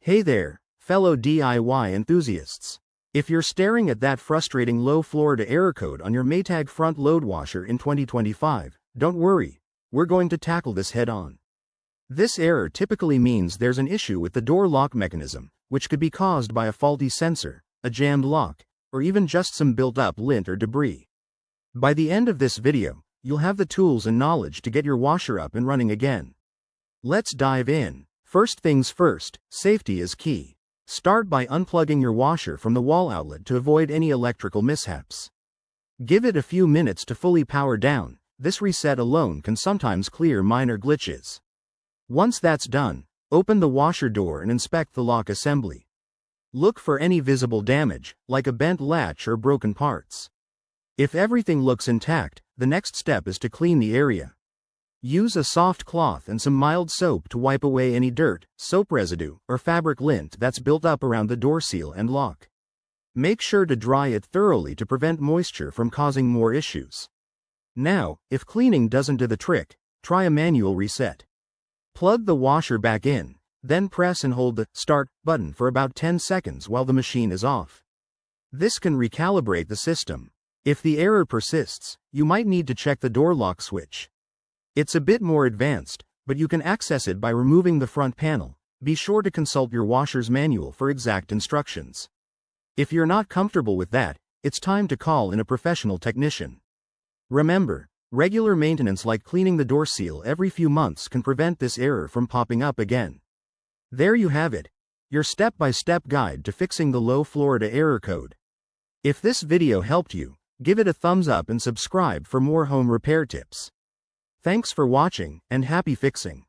Hey there, fellow DIY enthusiasts. If you're staring at that frustrating low Florida error code on your Maytag front load washer in 2025, don't worry, we're going to tackle this head on. This error typically means there's an issue with the door lock mechanism, which could be caused by a faulty sensor, a jammed lock, or even just some built-up lint or debris. By the end of this video, you'll have the tools and knowledge to get your washer up and running again. Let's dive in. First things first, safety is key. Start by unplugging your washer from the wall outlet to avoid any electrical mishaps. Give it a few minutes to fully power down. This reset alone can sometimes clear minor glitches. Once that's done, open the washer door and inspect the lock assembly. Look for any visible damage, like a bent latch or broken parts. If everything looks intact, the next step is to clean the area. Use a soft cloth and some mild soap to wipe away any dirt, soap residue, or fabric lint that's built up around the door seal and lock. Make sure to dry it thoroughly to prevent moisture from causing more issues. Now, if cleaning doesn't do the trick, try a manual reset. Plug the washer back in, then press and hold the Start button for about 10 seconds while the machine is off. This can recalibrate the system. If the error persists, you might need to check the door lock switch. It's a bit more advanced, but you can access it by removing the front panel. Be sure to consult your washer's manual for exact instructions. If you're not comfortable with that, it's time to call in a professional technician. Remember, regular maintenance like cleaning the door seal every few months can prevent this error from popping up again. There you have it, your step-by-step guide to fixing the low Florida error code. If this video helped you, give it a thumbs up and subscribe for more home repair tips. Thanks for watching, and happy fixing.